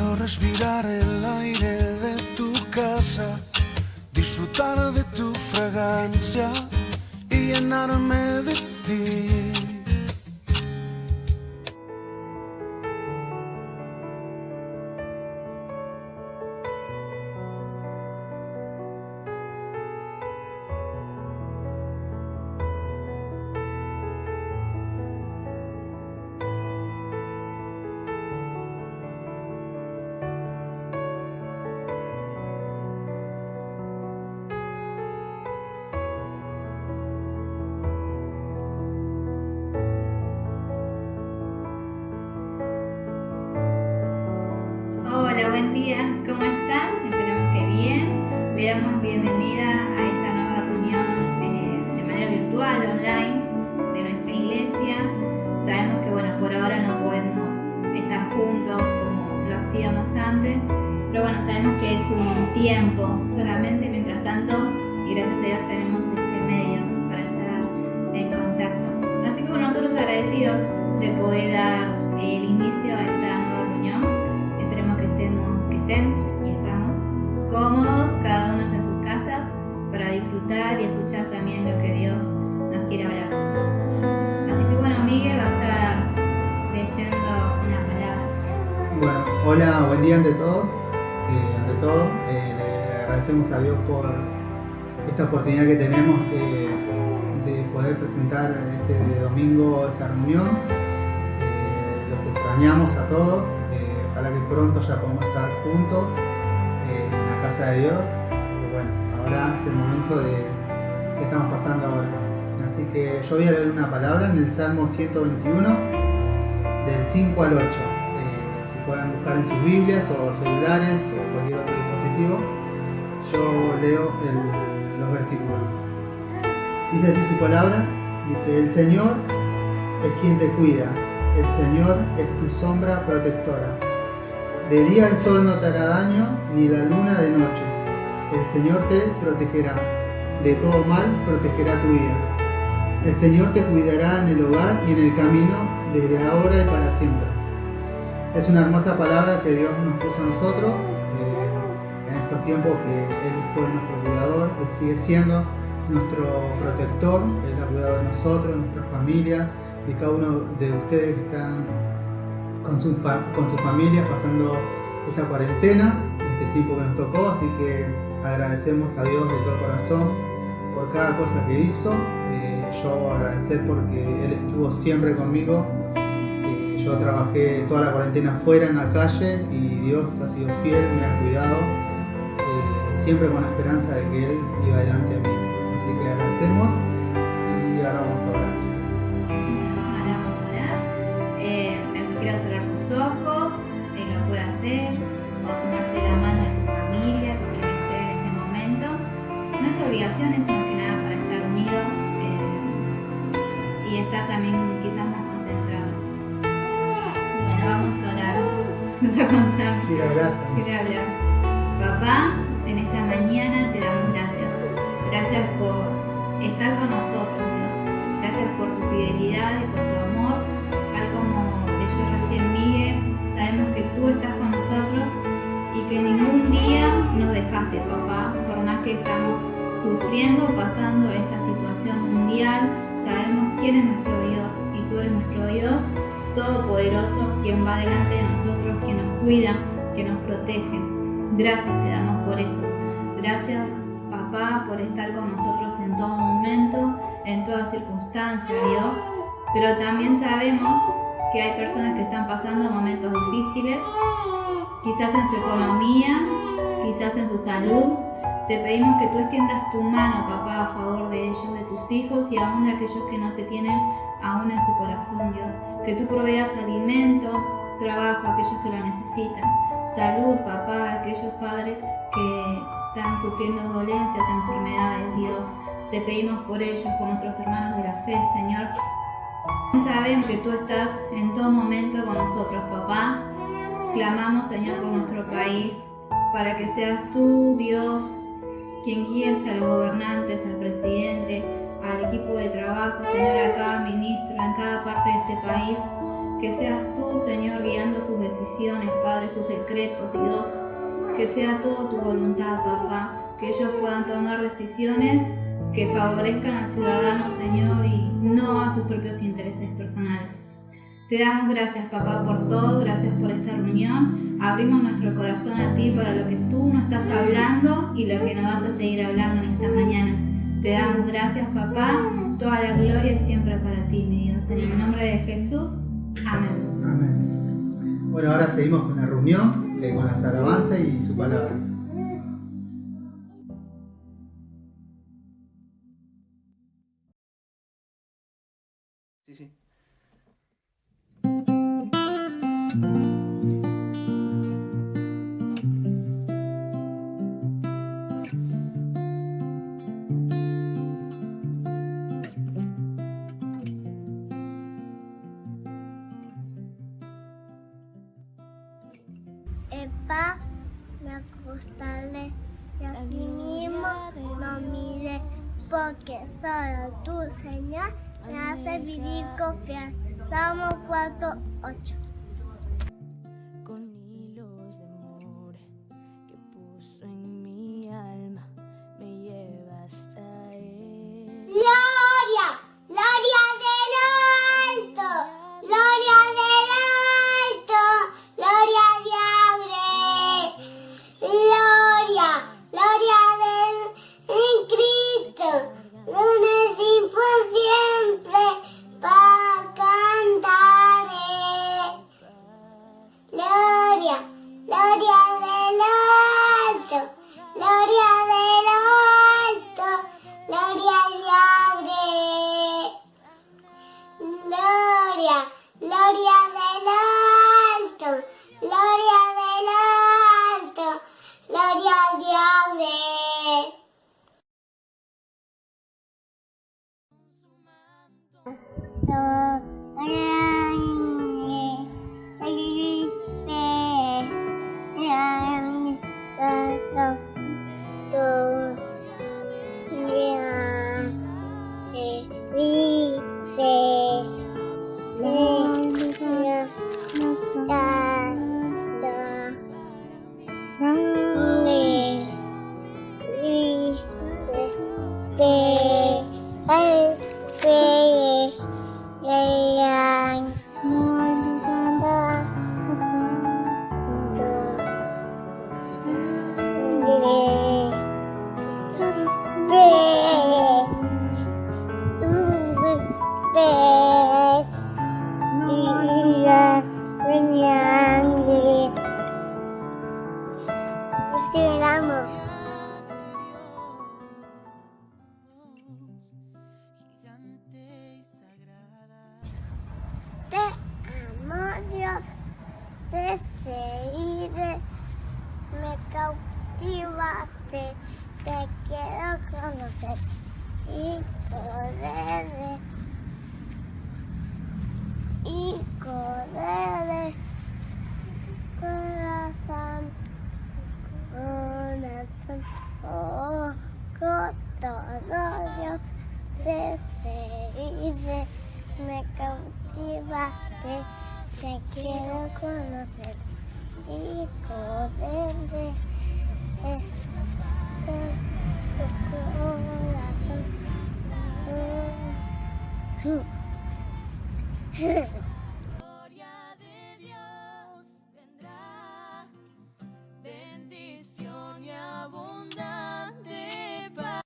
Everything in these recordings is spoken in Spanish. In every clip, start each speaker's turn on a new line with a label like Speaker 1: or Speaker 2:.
Speaker 1: Quiero respirar el aire de tu casa, disfrutar de tu fragancia y llenarme de ti.
Speaker 2: Hola, buen día, ¿cómo están? Esperemos que bien. Le damos bienvenida a esta nueva reunión de manera virtual, online, de nuestra iglesia. Sabemos que por ahora no podemos estar juntos como lo hacíamos antes, pero sabemos que es un tiempo solamente. Mientras tanto, y gracias a Dios tenemos este medio para estar en contacto. Así que nosotros agradecidos de poder dar el inicio a esta nueva reunión. Que estén y estamos cómodos, cada uno en sus casas, para disfrutar y escuchar también lo que Dios nos quiere hablar. Así que Miguel va a estar leyendo una palabra.
Speaker 3: Hola, buen día ante todos. Ante todo, le agradecemos a Dios por esta oportunidad que tenemos de poder presentar este domingo esta reunión. Los extrañamos a todos. Ojalá que pronto ya podamos estar juntos en la casa de Dios. Ahora es el momento que estamos pasando ahora. Así que yo voy a leer una palabra en el Salmo 121, del 5 al 8. Si pueden buscar en sus Biblias o celulares o cualquier otro dispositivo, yo leo los versículos. Dice así su palabra, dice: el Señor es quien te cuida, el Señor es tu sombra protectora. De día el sol no te hará daño, ni la luna de noche. El Señor te protegerá, de todo mal protegerá tu vida. El Señor te cuidará en el hogar y en el camino, desde ahora y para siempre. Es una hermosa palabra que Dios nos puso a nosotros en estos tiempos que Él fue nuestro cuidador. Él sigue siendo nuestro protector. Él ha cuidado de nosotros, de nuestra familia, de cada uno de ustedes que están con su familia pasando esta cuarentena, este tiempo que nos tocó. Así que agradecemos a Dios de todo corazón por cada cosa que hizo. Yo agradecer porque Él estuvo siempre conmigo. Yo trabajé toda la cuarentena fuera en la calle y Dios ha sido fiel, me ha cuidado, siempre con la esperanza de que Él iba delante de mí. Así que agradecemos y ahora vamos a orar.
Speaker 2: Quiera cerrar sus ojos, lo puede hacer, o tomarse la mano de su familia, con quien esté en este momento. No es obligación, es más que nada para estar unidos y estar también quizás más concentrados. Vamos a orar. Quiere hablar. Papá, en esta mañana te damos gracias. Gracias por estar con nosotros, Dios. Gracias por tu fidelidad y por tu amor, tal como recién Miguel, sabemos que tú estás con nosotros y que ningún día nos dejaste, papá. Por más que estamos sufriendo, pasando esta situación mundial, sabemos quién es nuestro Dios y tú eres nuestro Dios todopoderoso, quien va delante de nosotros, que nos cuida, que nos protege. Gracias te damos por eso. Gracias, papá, por estar con nosotros en todo momento, en toda circunstancia, Dios. Pero también sabemos que hay personas que están pasando momentos difíciles, quizás en su economía, quizás en su salud. Te pedimos que tú extiendas tu mano, papá, a favor de ellos, de tus hijos y aún de aquellos que no te tienen aún en su corazón, Dios. Que tú proveas alimento, trabajo a aquellos que lo necesitan, salud, papá, a aquellos padres que están sufriendo dolencias, enfermedades, Dios. Te pedimos por ellos, por nuestros hermanos de la fe, Señor. Sabemos que tú estás en todo momento con nosotros, papá. Clamamos, Señor, por nuestro país, para que seas tú, Dios, quien guíes a los gobernantes, al presidente, al equipo de trabajo, Señor, a cada ministro, en cada parte de este país. Que seas tú, Señor, guiando sus decisiones, Padre, sus decretos, Dios. Que sea todo tu voluntad, papá. Que ellos puedan tomar decisiones que favorezcan al ciudadano, Señor, y no a sus propios intereses personales. Te damos gracias, papá, por todo. Gracias por esta reunión. Abrimos nuestro corazón a ti para lo que tú nos estás hablando y lo que nos vas a seguir hablando en esta mañana. Te damos gracias, papá. Toda la gloria es siempre para ti, mi Dios. En el nombre de Jesús. Amén.
Speaker 3: Amén. Bueno, ahora seguimos con la reunión, con las alabanzas y su palabra.
Speaker 1: Sí, sí.
Speaker 4: Epa, me acostaré y así mismo no mire, porque solo tu Señor me hace vivir confiar. Salmo 4:8.
Speaker 5: Con hilos de amor que puso en mi alma, me lleva hasta él.
Speaker 4: Gloria, gloria del alto, gloria del alto, gloria de gloria, gloria en Cristo, lunes y por siempre, para cantaré. Gloria, gloria del alto, gloria del alto, gloria de gloria, gloria del alto, gloria del alto, gloria de Te amo, Dios, te seguiré, me cautivaste, te quiero conocer y correré, corazón, oh, con todo Dios, te seguiré, me cautivaste, te quiero conocer y correré.
Speaker 5: Gloria de Dios vendrá, bendición y abundante paz.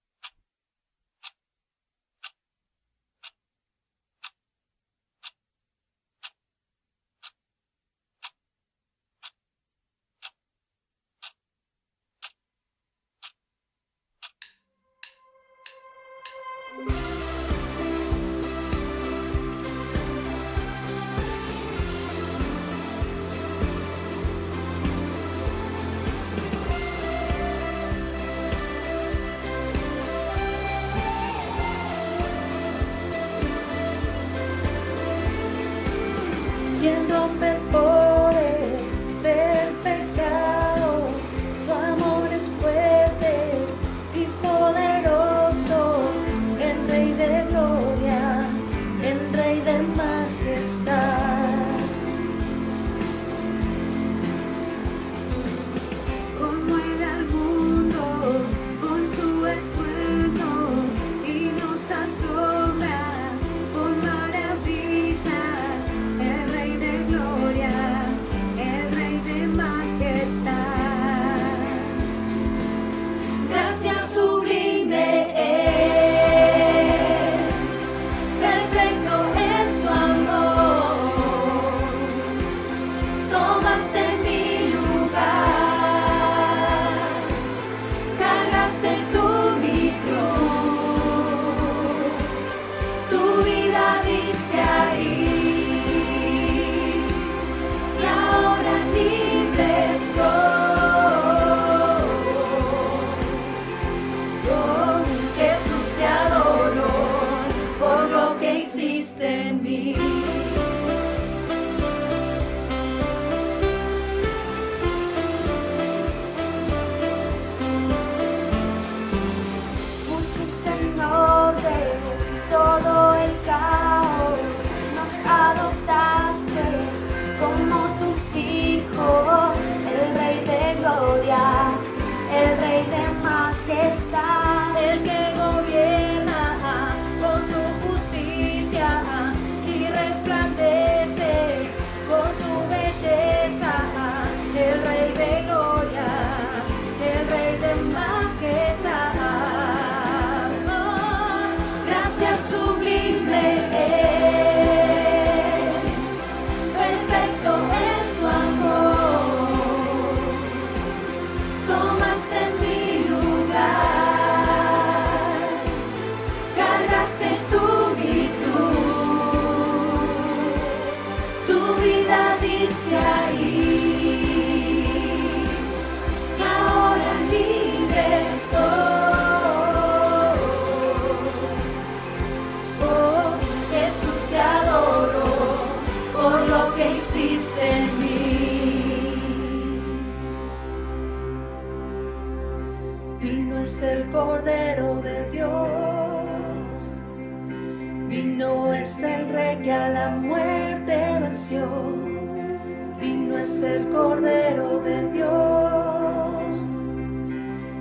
Speaker 5: existe en mí. Pusiste en orden todo el caos, nos adoptaste como tus hijos, el Rey de gloria, el Rey de majestad, el que gobierna con su justicia y resplandece con su belleza, el Rey de gloria, el Rey de majestad. Oh, gracias sublime es, perfecto es tu amor, tomaste mi lugar, cargaste tú mi cruz, tu vida diste ahí, y ahora libre soy. Oh, Jesús, te adoro por lo que hiciste en mí. Digno es el Cordero de Dios, digno es el Rey que a la muerte venció, digno es el Cordero de Dios,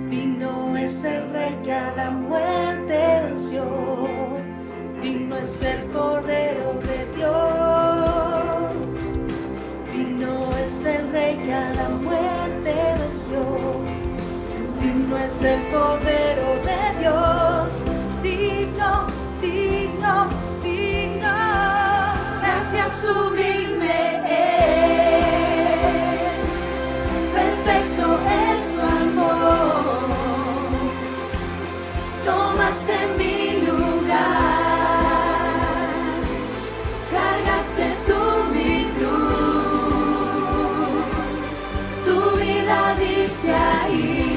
Speaker 5: digno es el Rey que a la muerte venció, digno es el Cordero de Dios, digno es el Rey que a la muerte venció, digno es el Cordero de Dios, digno, digno, digno, gracias sublime es, perfecto es tu amor, tomaste mi lugar, cargaste tú mi cruz, tu vida diste ahí,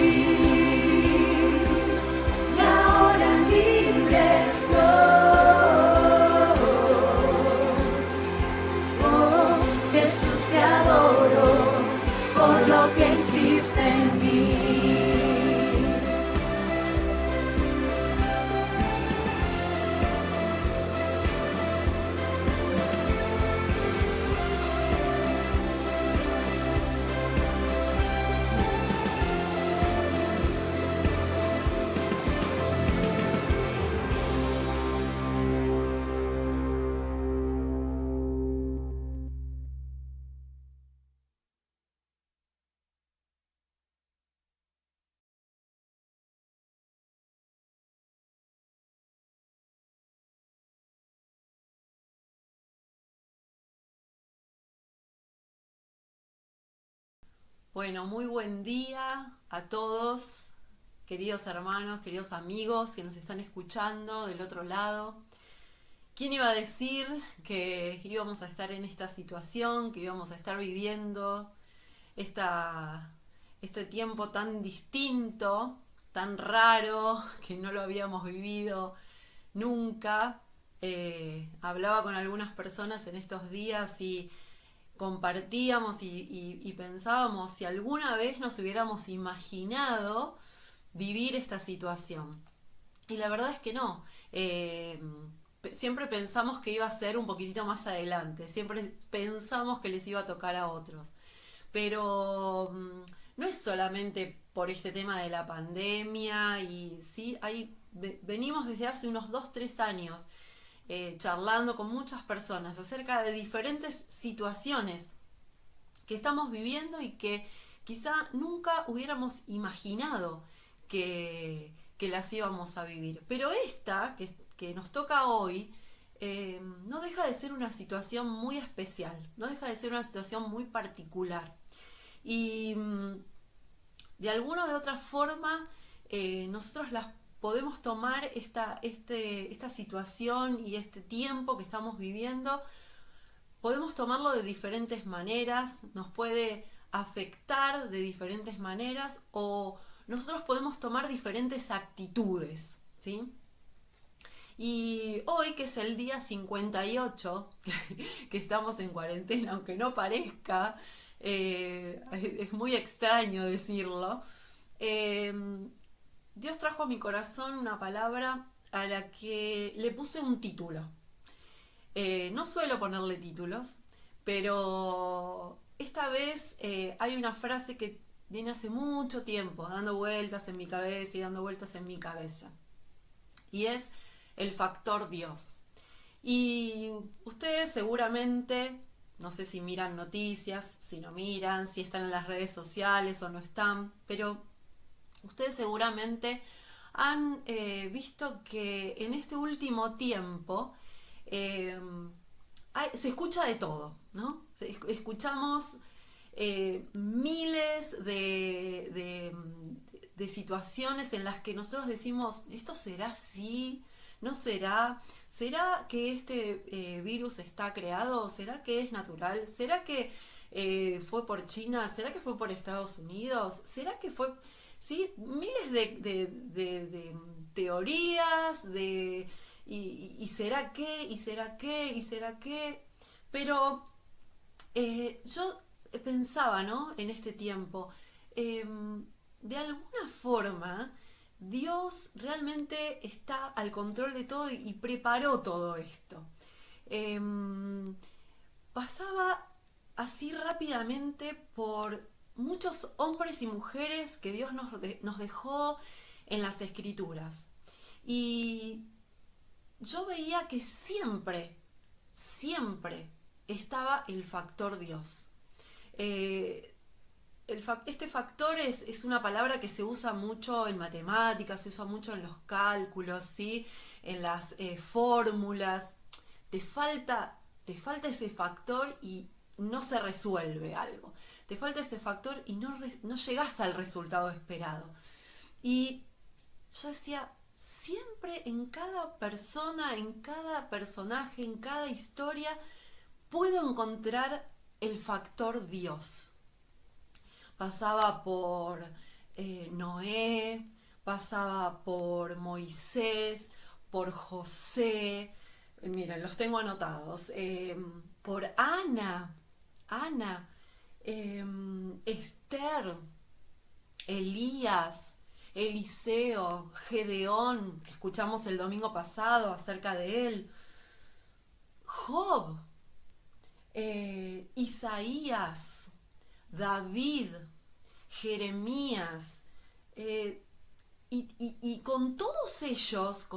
Speaker 5: y ahora libre soy. Oh, Jesús, te adoro por lo que hiciste en mí.
Speaker 6: Bueno, muy buen día a todos, queridos hermanos, queridos amigos que nos están escuchando del otro lado. ¿Quién iba a decir que íbamos a estar en esta situación, que íbamos a estar viviendo este tiempo tan distinto, tan raro, que no lo habíamos vivido nunca? Hablaba con algunas personas en estos días y compartíamos y pensábamos si alguna vez nos hubiéramos imaginado vivir esta situación. Y la verdad es que no. Siempre pensamos que iba a ser un poquitito más adelante, siempre pensamos que les iba a tocar a otros. Pero no es solamente por este tema de la pandemia, y sí, venimos desde hace unos 2-3 años charlando con muchas personas acerca de diferentes situaciones que estamos viviendo y que quizá nunca hubiéramos imaginado que las íbamos a vivir. Pero esta que nos toca hoy no deja de ser una situación muy especial, no deja de ser una situación muy particular. Y de alguna o de otra forma nosotros las podemos tomar esta situación y este tiempo que estamos viviendo, podemos tomarlo de diferentes maneras, nos puede afectar de diferentes maneras, o nosotros podemos tomar diferentes actitudes, ¿sí? Y hoy, que es el día 58, que estamos en cuarentena, aunque no parezca, es muy extraño decirlo, eh, Dios trajo a mi corazón una palabra a la que le puse un título. No suelo ponerle títulos, pero esta vez hay una frase que viene hace mucho tiempo dando vueltas en mi cabeza y dando vueltas en mi cabeza. Y es el factor Dios. Y ustedes seguramente, no sé si miran noticias, si no miran, si están en las redes sociales o no están, pero ustedes seguramente han visto que en este último tiempo se escucha de todo, ¿no? Escuchamos miles de situaciones en las que nosotros decimos, ¿esto será así? ¿No será? ¿Será que este virus está creado? ¿Será que es natural? ¿Será que fue por China? ¿Será que fue por Estados Unidos? ¿Será que fue...? Sí, miles de teorías, y será qué, y será qué, y será qué. Pero yo pensaba, ¿no? En este tiempo, de alguna forma, Dios realmente está al control de todo y preparó todo esto. Pasaba así rápidamente por muchos hombres y mujeres que Dios nos dejó en las Escrituras. Y yo veía que siempre estaba el factor Dios. Este factor es una palabra que se usa mucho en matemáticas, se usa mucho en los cálculos, ¿sí? En las fórmulas. Te falta ese factor y no se resuelve algo. Te falta ese factor y no llegás al resultado esperado. Y yo decía, siempre en cada persona, en cada personaje, en cada historia, puedo encontrar el factor Dios. Pasaba por Noé, pasaba por Moisés, por José, miren, los tengo anotados, por Ana, Esther, Elías, Eliseo, Gedeón, que escuchamos el domingo pasado acerca de él, Job, Isaías, David, Jeremías, y con todos ellos,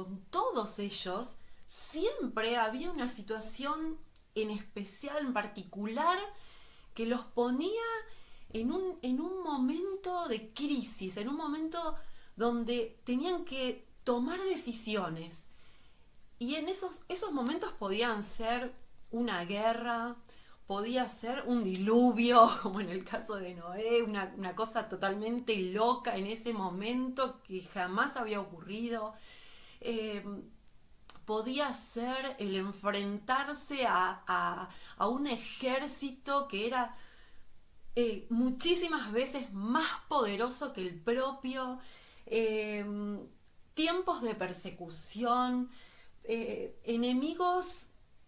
Speaker 6: siempre había una situación en especial, en particular, que los ponía en un momento de crisis, en un momento donde tenían que tomar decisiones. Y en esos momentos podían ser una guerra, podía ser un diluvio, como en el caso de Noé, una cosa totalmente loca en ese momento que jamás había ocurrido. Podía ser el enfrentarse a un ejército que era muchísimas veces más poderoso que el propio, tiempos de persecución, enemigos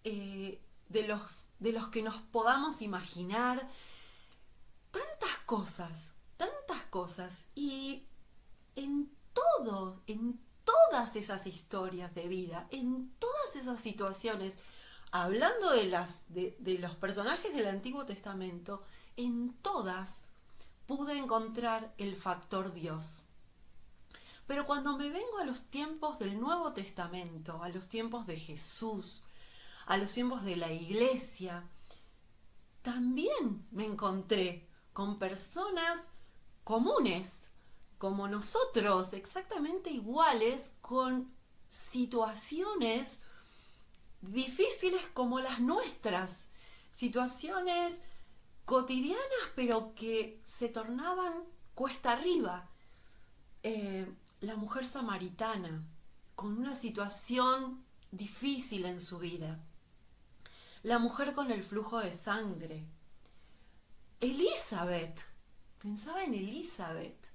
Speaker 6: de los que nos podamos imaginar, tantas cosas, y en todas esas historias de vida, en todas esas situaciones, hablando de los personajes del Antiguo Testamento, en todas pude encontrar el factor Dios. Pero cuando me vengo a los tiempos del Nuevo Testamento, a los tiempos de Jesús, a los tiempos de la Iglesia, también me encontré con personas comunes, como nosotros, exactamente iguales, con situaciones difíciles como las nuestras, situaciones cotidianas pero que se tornaban cuesta arriba. La mujer samaritana, con una situación difícil en su vida. La mujer con el flujo de sangre. Elizabeth, pensaba en Elizabeth,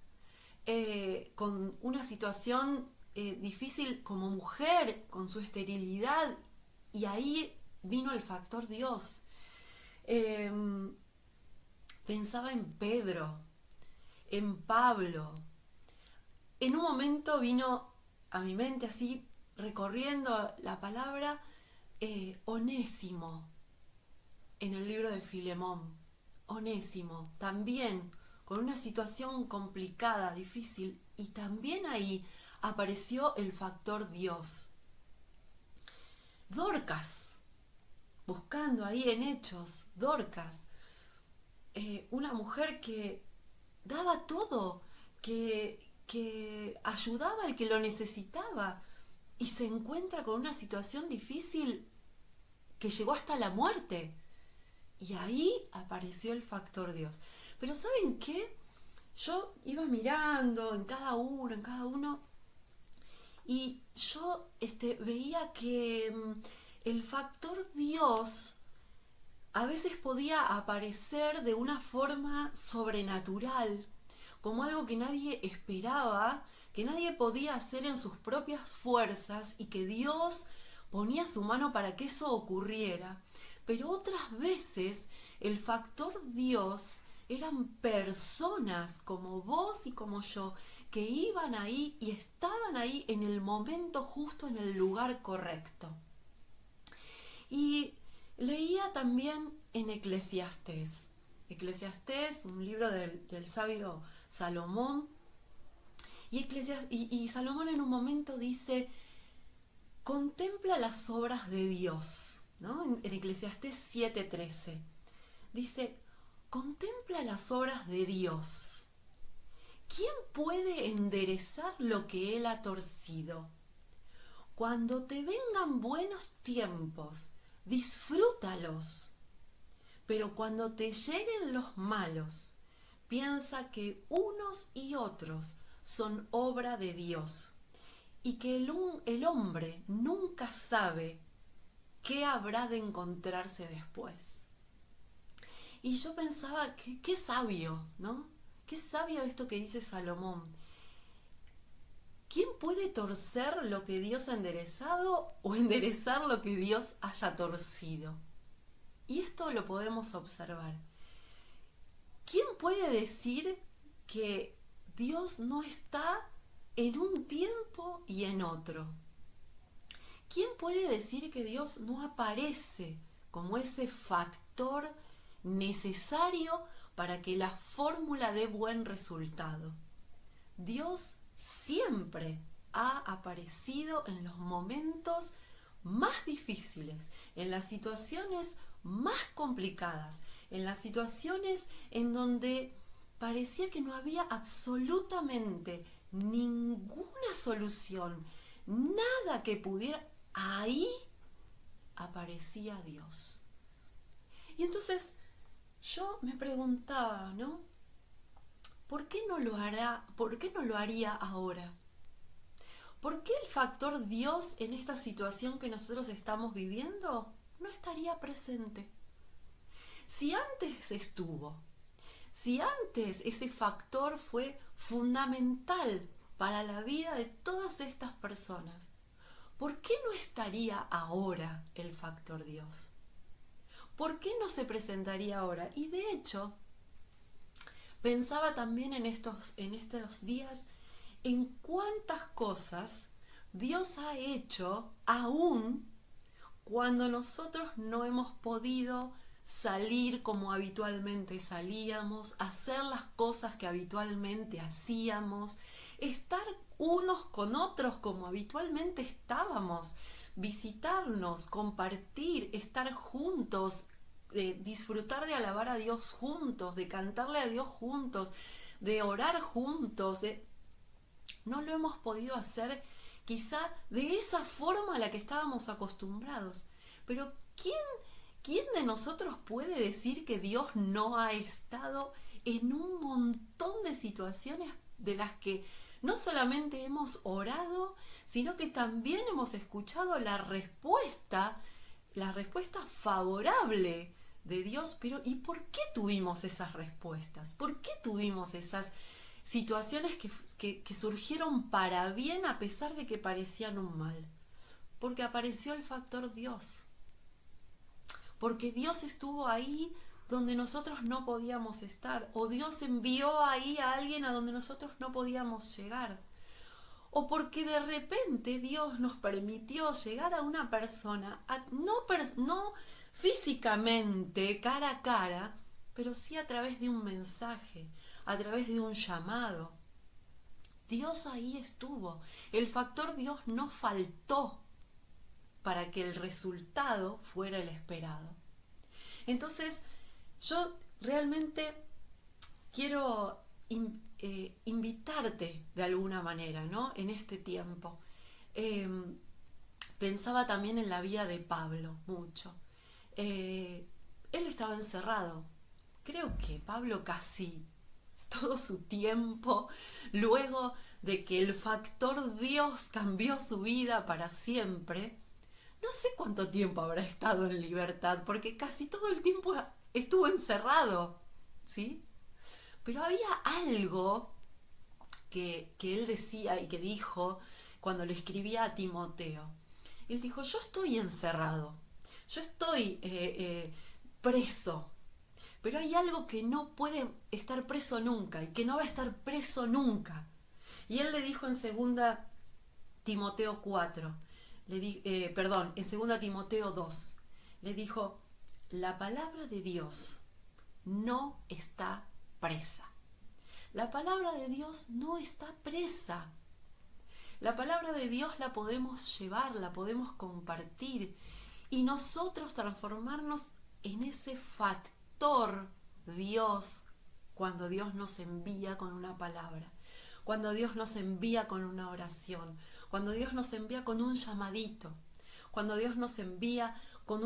Speaker 6: con una situación difícil como mujer, con su esterilidad, y ahí vino el factor Dios. Pensaba en Pedro, en Pablo. En un momento vino a mi mente así, recorriendo la palabra, Onésimo, en el libro de Filemón. Onésimo, también con una situación complicada, difícil, y también ahí apareció el factor Dios. Dorcas, buscando ahí en Hechos, Dorcas, una mujer que daba todo, que ayudaba al que lo necesitaba, y se encuentra con una situación difícil que llegó hasta la muerte. Y ahí apareció el factor Dios. Pero ¿saben qué? Yo iba mirando en cada uno, y yo veía que el factor Dios a veces podía aparecer de una forma sobrenatural, como algo que nadie esperaba, que nadie podía hacer en sus propias fuerzas, y que Dios ponía su mano para que eso ocurriera. Pero otras veces el factor Dios eran personas como vos y como yo, que iban ahí y estaban ahí en el momento justo, en el lugar correcto. Y leía también en Eclesiastés, un libro del sabio Salomón, y Salomón en un momento dice: contempla las obras de Dios, ¿no? En Eclesiastés 7:13 dice: contempla las obras de Dios. ¿Quién puede enderezar lo que él ha torcido? Cuando te vengan buenos tiempos, disfrútalos. Pero cuando te lleguen los malos, piensa que unos y otros son obra de Dios, y que el hombre nunca sabe qué habrá de encontrarse después. Y yo pensaba, qué sabio, ¿no? Qué sabio esto que dice Salomón. ¿Quién puede torcer lo que Dios ha enderezado, o enderezar lo que Dios haya torcido? Y esto lo podemos observar. ¿Quién puede decir que Dios no está en un tiempo y en otro? ¿Quién puede decir que Dios no aparece como ese factor necesario para que la fórmula dé buen resultado? Dios siempre ha aparecido en los momentos más difíciles, en las situaciones más complicadas, en las situaciones en donde parecía que no había absolutamente ninguna solución, nada que pudiera. Ahí aparecía Dios. Y entonces yo me preguntaba, ¿no? ¿Por qué no lo hará? ¿Por qué no lo haría ahora? ¿Por qué el factor Dios en esta situación que nosotros estamos viviendo no estaría presente? Si antes estuvo, si antes ese factor fue fundamental para la vida de todas estas personas, ¿por qué no estaría ahora el factor Dios? ¿Por qué no se presentaría ahora? Y de hecho, pensaba también en estos días en cuántas cosas Dios ha hecho aún cuando nosotros no hemos podido salir como habitualmente salíamos, hacer las cosas que habitualmente hacíamos, estar unos con otros como habitualmente estábamos, visitarnos, compartir, estar juntos, disfrutar de alabar a Dios juntos, de cantarle a Dios juntos, de orar juntos. No lo hemos podido hacer quizá de esa forma a la que estábamos acostumbrados. Pero ¿quién de nosotros puede decir que Dios no ha estado en un montón de situaciones de las que no solamente hemos orado, sino que también hemos escuchado la respuesta favorable de Dios? Pero ¿y por qué tuvimos esas respuestas? ¿Por qué tuvimos esas situaciones que surgieron para bien a pesar de que parecían un mal. Porque apareció el factor Dios. Porque Dios estuvo ahí donde nosotros no podíamos estar. O Dios envió ahí a alguien a donde nosotros no podíamos llegar. O porque de repente Dios nos permitió llegar a una persona, no físicamente, cara a cara, pero sí a través de un mensaje, a través de un llamado. Dios ahí estuvo. El factor Dios no faltó para que el resultado fuera el esperado. Entonces, yo realmente quiero invitarte de alguna manera, ¿no? En este tiempo. Pensaba también en la vida de Pablo mucho. Él estaba encerrado. Creo que Pablo casi todo su tiempo, luego de que el factor Dios cambió su vida para siempre, no sé cuánto tiempo habrá estado en libertad, porque casi todo el tiempo estuvo encerrado, ¿sí? Pero había algo que él decía y que dijo cuando le escribía a Timoteo. Él dijo, yo estoy encerrado, yo estoy preso, pero hay algo que no puede estar preso nunca y que no va a estar preso nunca. Y él le dijo en 2 Timoteo 4, en 2 Timoteo 2, le dijo, la palabra de Dios no está presa. La palabra de Dios no está presa. La palabra de Dios la podemos llevar, la podemos compartir y nosotros transformarnos en ese factor Dios cuando Dios nos envía con una palabra, cuando Dios nos envía con una oración, cuando Dios nos envía con un llamadito, cuando Dios nos envía con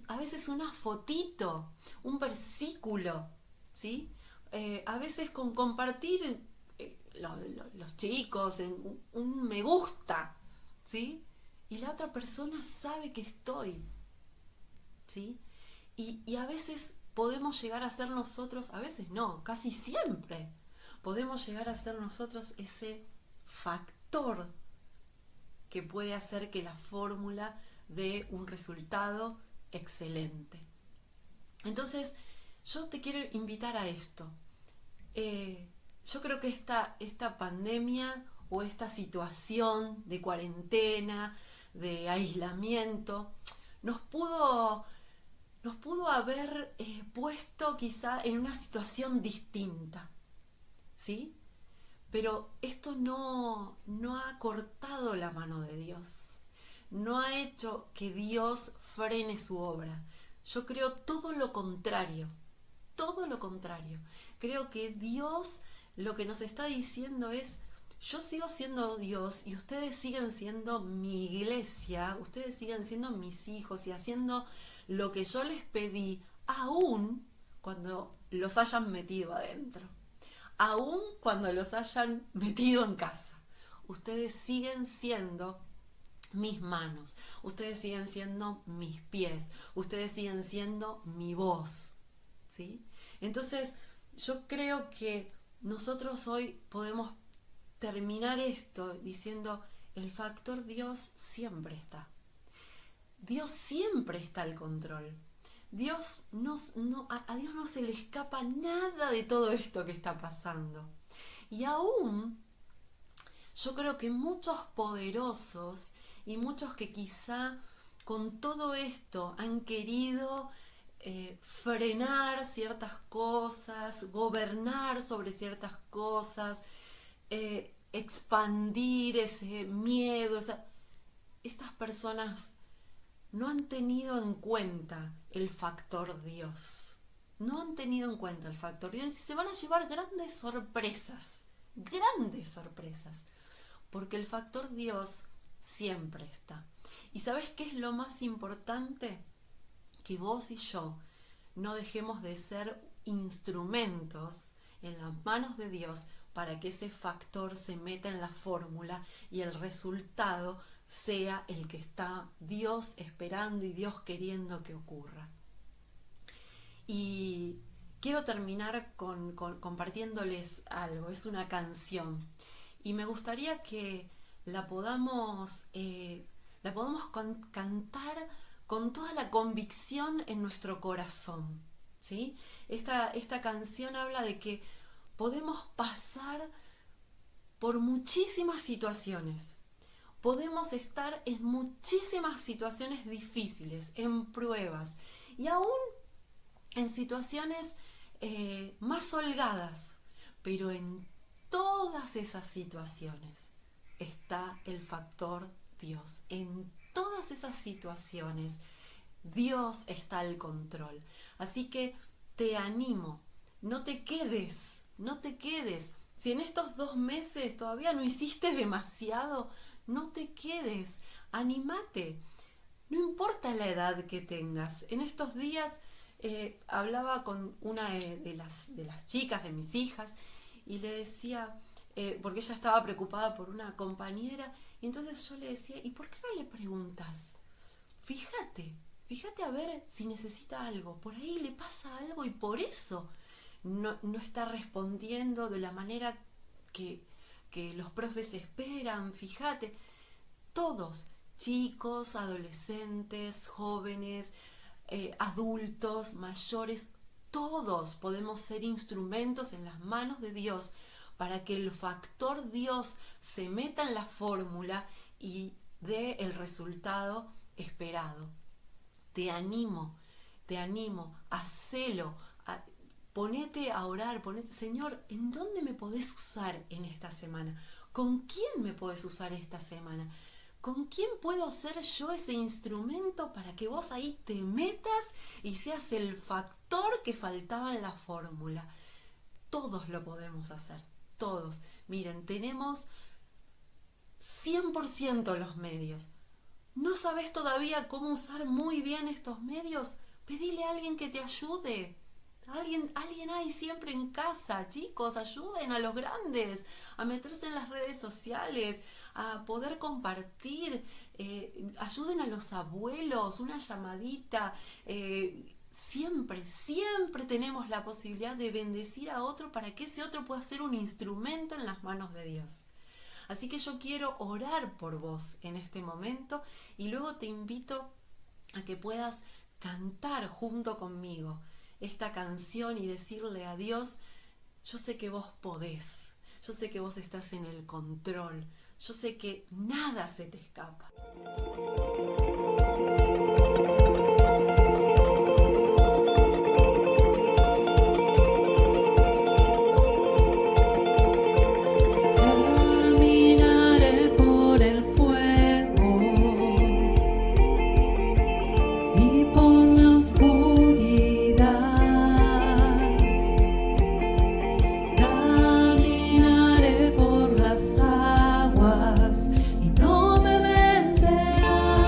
Speaker 6: a veces una fotito, un versículo, ¿sí? A veces con compartir los chicos, en un me gusta, ¿sí? Y la otra persona sabe que estoy, ¿sí? Y a veces podemos llegar a ser nosotros, a veces no, casi siempre podemos llegar a ser nosotros ese factor que puede hacer que la fórmula dé un resultado excelente. Entonces, yo te quiero invitar a esto. Yo creo que esta pandemia o esta situación de cuarentena, de aislamiento, nos pudo haber puesto quizá en una situación distinta, ¿sí? Pero esto no ha cortado la mano de Dios, no ha hecho que Dios frene su obra. Yo creo todo lo contrario. Creo que Dios lo que nos está diciendo es, yo sigo siendo Dios y ustedes siguen siendo mi iglesia, ustedes siguen siendo mis hijos y haciendo lo que yo les pedí, aún cuando los hayan metido adentro, aún cuando los hayan metido en casa. Ustedes siguen siendo mis manos, ustedes siguen siendo mis pies, ustedes siguen siendo mi voz, ¿sí? Entonces, yo creo que nosotros hoy podemos terminar esto diciendo, el factor Dios siempre está. Dios siempre está al control. A Dios no se le escapa nada de todo esto que está pasando. Y aún, yo creo que muchos poderosos y muchos que quizá con todo esto han querido frenar ciertas cosas, gobernar sobre ciertas cosas, expandir ese miedo, estas personas no han tenido en cuenta el factor Dios. No han tenido en cuenta el factor Dios y se van a llevar grandes sorpresas, porque el factor Dios siempre está. ¿Y sabes qué es lo más importante? Que vos y yo no dejemos de ser instrumentos en las manos de Dios para que ese factor se meta en la fórmula y el resultado sea el que está Dios esperando y Dios queriendo que ocurra. Y quiero terminar compartiéndoles algo. Es una canción y me gustaría que la podamos cantar con toda la convicción en nuestro corazón, ¿sí? Esta canción habla de que podemos pasar por muchísimas situaciones. Podemos estar en muchísimas situaciones difíciles, en pruebas y aún en situaciones más holgadas, pero en todas esas situaciones está el factor Dios. En todas esas situaciones Dios está al control. Así que te animo, no te quedes. Si en estos 2 meses todavía no hiciste demasiado, no te quedes, anímate. No importa la edad que tengas. En estos días hablaba con una de las chicas de mis hijas y le decía, porque ella estaba preocupada por una compañera, y entonces yo le decía, ¿y por qué no le preguntas? Fíjate a ver si necesita algo, por ahí le pasa algo y por eso no está respondiendo de la manera que los profes esperan. Fíjate, todos, chicos, adolescentes, jóvenes, adultos, mayores, todos podemos ser instrumentos en las manos de Dios para que el factor Dios se meta en la fórmula y dé el resultado esperado. Te animo, hacelo, ponete a orar, Señor, ¿en dónde me podés usar en esta semana? ¿Con quién me podés usar esta semana? ¿Con quién puedo ser yo ese instrumento para que vos ahí te metas y seas el factor que faltaba en la fórmula? Todos lo podemos hacer, todos. Miren, tenemos 100% los medios. ¿No sabes todavía cómo usar muy bien estos medios? Pedile a alguien que te ayude. Alguien hay siempre en casa. Chicos, ayuden a los grandes a meterse en las redes sociales, a poder compartir, ayuden a los abuelos, una llamadita. Siempre tenemos la posibilidad de bendecir a otro para que ese otro pueda ser un instrumento en las manos de Dios. Así que yo quiero orar por vos en este momento y luego te invito a que puedas cantar junto conmigo esta canción y decirle a Dios, yo sé que vos podés, yo sé que vos estás en el control, yo sé que nada se te escapa.
Speaker 5: Caminaré por el fuego y por la oscuridad. Caminaré por las aguas y no me vencerán.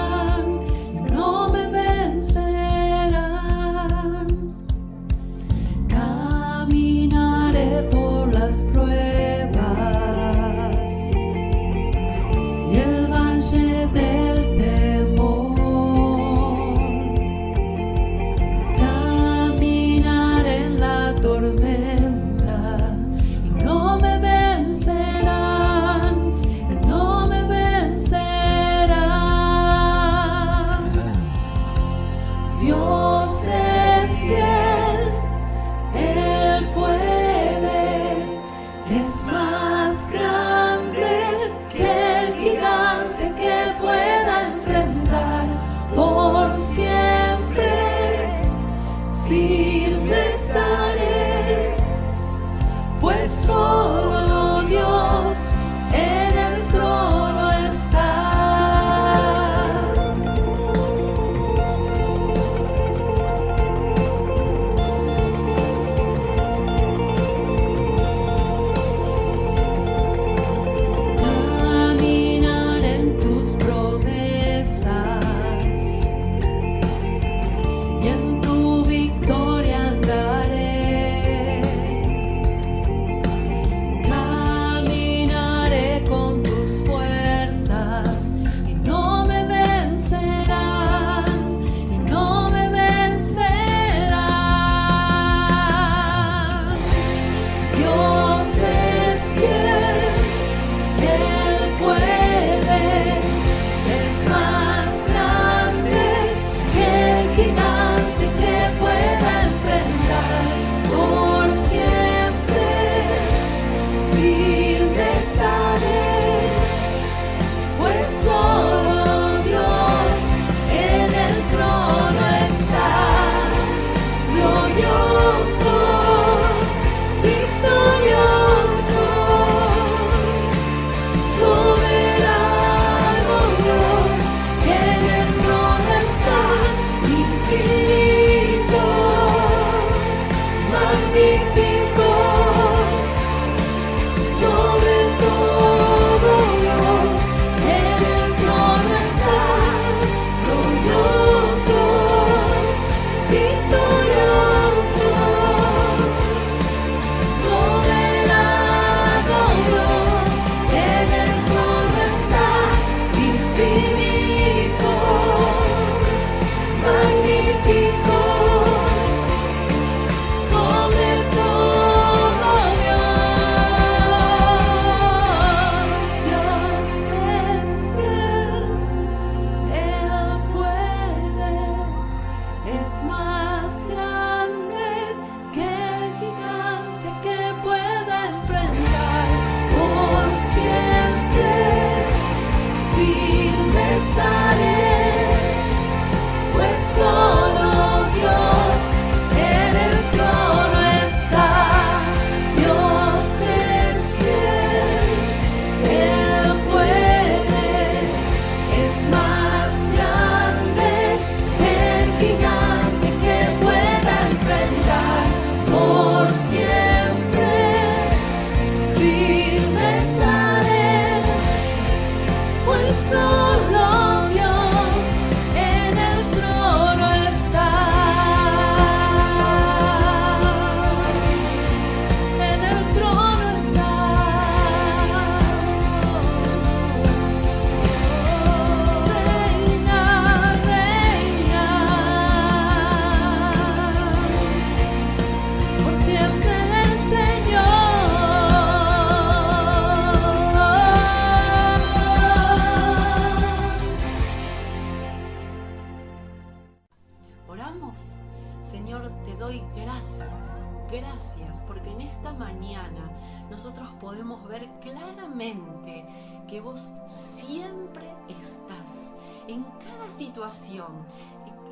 Speaker 6: Oramos. Señor, te doy gracias, porque en esta mañana nosotros podemos ver claramente que vos siempre estás en cada situación,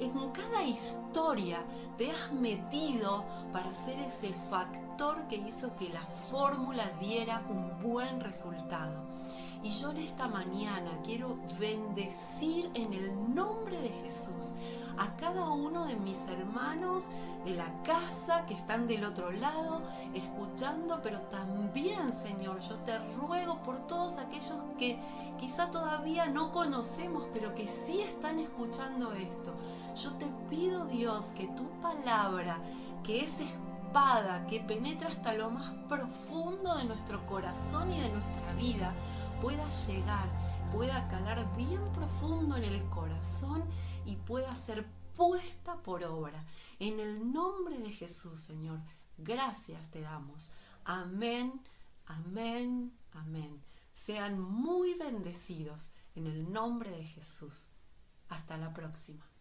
Speaker 6: en cada historia. Te has metido para ser ese factor que hizo que la fórmula diera un buen resultado. Y yo en esta mañana quiero bendecir en el nombre de Jesús a cada uno de mis hermanos de la casa que están del otro lado escuchando, pero también, Señor, yo te ruego por todos aquellos que quizá todavía no conocemos, pero que sí están escuchando esto. Yo te pido, Dios, que tu palabra, que es espada que penetra hasta lo más profundo de nuestro corazón y de nuestra vida, pueda llegar, pueda calar bien profundo en el corazón y pueda ser puesta por obra. En el nombre de Jesús, Señor, gracias te damos. Amén, amén, amén. Sean muy bendecidos en el nombre de Jesús. Hasta la próxima.